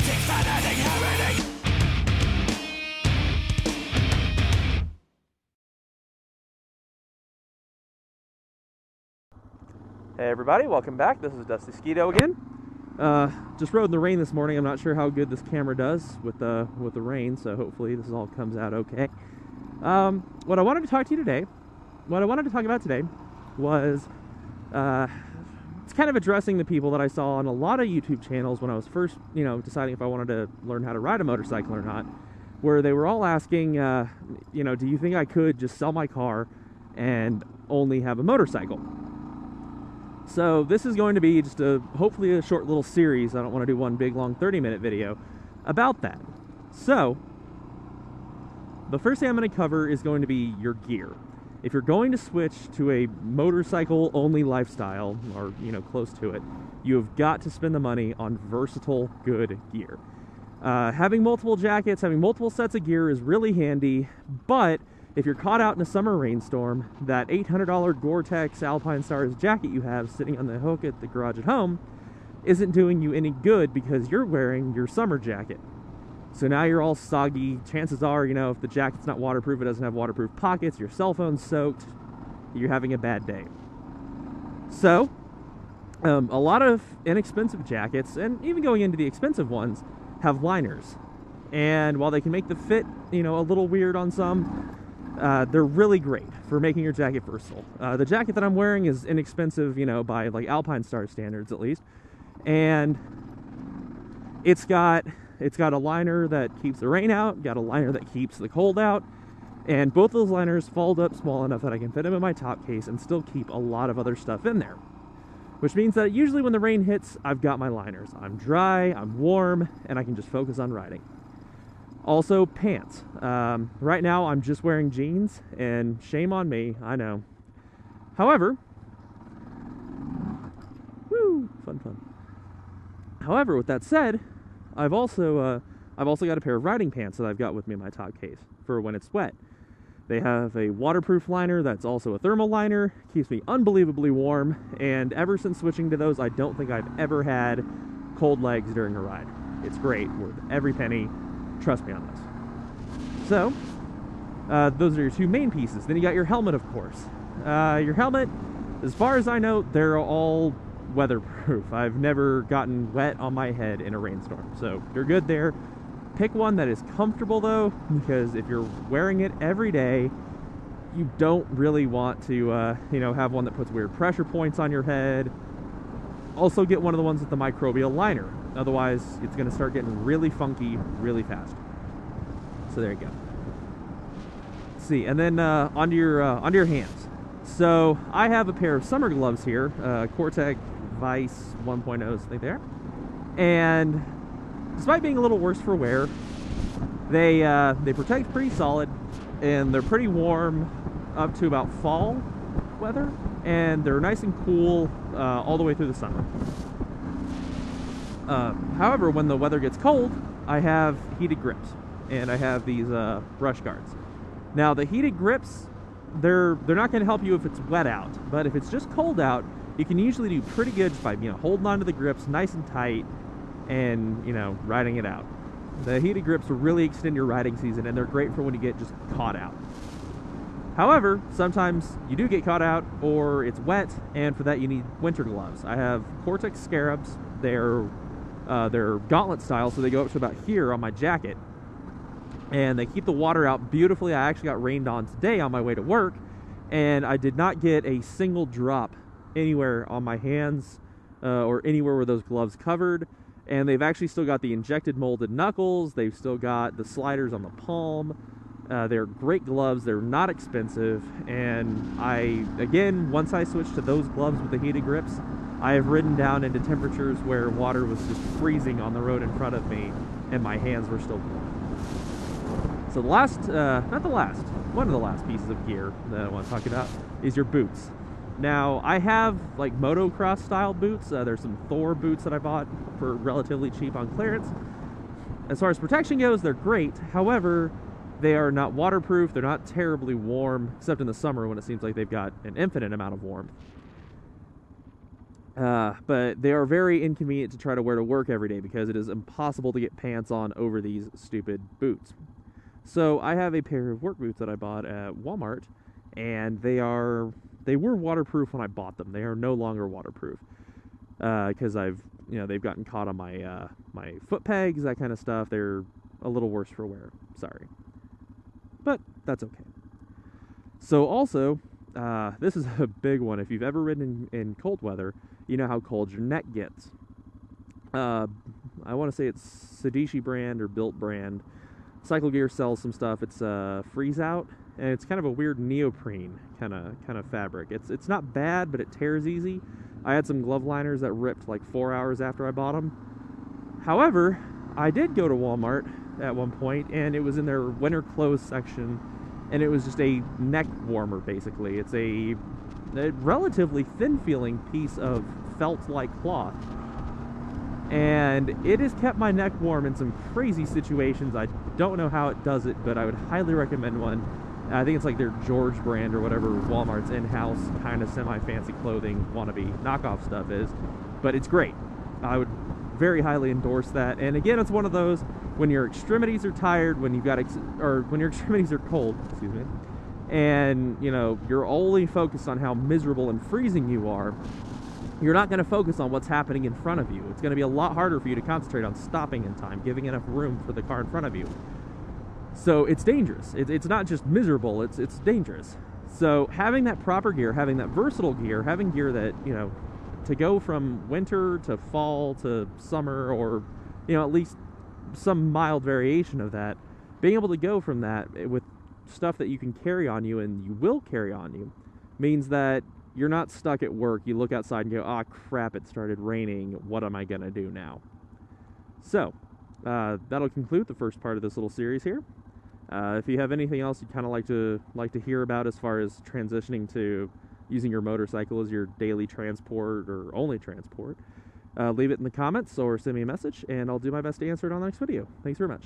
Hey everybody, welcome back. This is Dusty Skeeto again. Just rode in the rain this morning. I'm not sure how good this camera does with the rain, so hopefully this all comes out okay. What I wanted to talk about today was it's kind of addressing the people that I saw on a lot of YouTube channels when I was first, deciding if I wanted to learn how to ride a motorcycle or not, where they were all asking, do you think I could just sell my car and only have a motorcycle? So this is going to be just hopefully a short little series. I don't want to do one big long 30-minute video about that. So the first thing I'm going to cover is going to be your gear. If you're going to switch to a motorcycle only lifestyle, or close to it, you have got to spend the money on versatile, good gear. Having multiple jackets, having multiple sets of gear is really handy, but if you're caught out in a summer rainstorm, that $800 Gore-Tex Alpinestars jacket you have sitting on the hook at the garage at home isn't doing you any good because you're wearing your summer jacket. So now you're all soggy. Chances are, if the jacket's not waterproof, it doesn't have waterproof pockets, your cell phone's soaked, you're having a bad day. So, a lot of inexpensive jackets, and even going into the expensive ones, have liners. And while they can make the fit, a little weird on some, they're really great for making your jacket versatile. The jacket that I'm wearing is inexpensive, by like Alpinestars standards at least, and it's got a liner that keeps the rain out, got a liner that keeps the cold out, and both those liners fold up small enough that I can fit them in my top case and still keep a lot of other stuff in there. Which means that usually when the rain hits, I've got my liners. I'm dry, I'm warm, and I can just focus on riding. Also, pants. Right now, I'm just wearing jeans, and shame on me, I know. However, fun. However, with that said, I've also got a pair of riding pants that I've got with me in my top case for when it's wet. They have a waterproof liner that's also a thermal liner, keeps me unbelievably warm, and ever since switching to those, I don't think I've ever had cold legs during a ride. It's great, worth every penny. Trust me on this. So, those are your two main pieces. Then you got your helmet, of course. Your helmet, as far as I know, they're all weatherproof. I've never gotten wet on my head in a rainstorm, so you're good there. Pick one that is comfortable, though, because if you're wearing it every day, you don't really want to, have one that puts weird pressure points on your head. Also, get one of the ones with the microbial liner. Otherwise, it's going to start getting really funky really fast. So there you go. Let's see, and then onto your hands. So I have a pair of summer gloves here, Cortec Vice 1.0s, I think they are. And despite being a little worse for wear, they protect pretty solid, and they're pretty warm up to about fall weather, and they're nice and cool all the way through the summer. However, when the weather gets cold, I have heated grips, and I have these brush guards. Now, the heated grips, they're not going to help you if it's wet out, but if it's just cold out, you can usually do pretty good just by holding onto the grips nice and tight and riding it out. The heated grips will really extend your riding season, and they're great for when you get just caught out. However, sometimes you do get caught out or it's wet, and for that you need winter gloves. I have Cortex Scarabs. They're gauntlet style, so they go up to about here on my jacket, and they keep the water out beautifully. I actually got rained on today on my way to work, and I did not get a single drop anywhere on my hands or anywhere where those gloves covered. And they've actually still got the injected molded knuckles. They've still got the sliders on the palm. They're great gloves. They're not expensive. And once I switched to those gloves with the heated grips, I have ridden down into temperatures where water was just freezing on the road in front of me, and my hands were still warm. So one of the last pieces of gear that I want to talk about is your boots. Now, I have like motocross style boots. There's some Thor boots that I bought for relatively cheap on clearance. As far as protection goes, they're great. However, they are not waterproof. They're not terribly warm, except in the summer when it seems like they've got an infinite amount of warmth. But they are very inconvenient to try to wear to work every day because it is impossible to get pants on over these stupid boots. So I have a pair of work boots that I bought at Walmart, and they were waterproof when I bought them. They are no longer waterproof because they've gotten caught on my my foot pegs, that kind of stuff. They're a little worse for wear. Sorry, but that's okay. So also, this is a big one. If you've ever ridden in cold weather, you know how cold your neck gets. I want to say it's Sedici brand or Built brand. Cycle Gear sells some stuff. It's Freeze Out, and it's kind of a weird neoprene kind of fabric. It's not bad, but it tears easy. I had some glove liners that ripped like 4 hours after I bought them. However, I did go to Walmart at one point, and it was in their winter clothes section, and it was just a neck warmer, basically. It's a relatively thin-feeling piece of felt-like cloth, and it has kept my neck warm in some crazy situations. I don't know how it does it, but I would highly recommend one. I think it's like their George brand or whatever Walmart's in-house kind of semi-fancy clothing wannabe knockoff stuff is, but it's great. I would very highly endorse that. And again, it's one of those when your extremities are tired, when you've got when your extremities are cold, excuse me, and you're only focused on how miserable and freezing you are, you're not going to focus on what's happening in front of you. It's going to be a lot harder for you to concentrate on stopping in time, giving enough room for the car in front of you. So it's dangerous. It's not just miserable, it's dangerous. So having that proper gear, having that versatile gear, having gear that, to go from winter to fall to summer, or, at least some mild variation of that, being able to go from that with stuff that you can carry on you and you will carry on you, means that you're not stuck at work. You look outside and go, oh crap, it started raining. What am I going to do now? So that'll conclude the first part of this little series here. If you have anything else you'd kind of like to hear about as far as transitioning to using your motorcycle as your daily transport or only transport, leave it in the comments or send me a message, and I'll do my best to answer it on the next video. Thanks very much.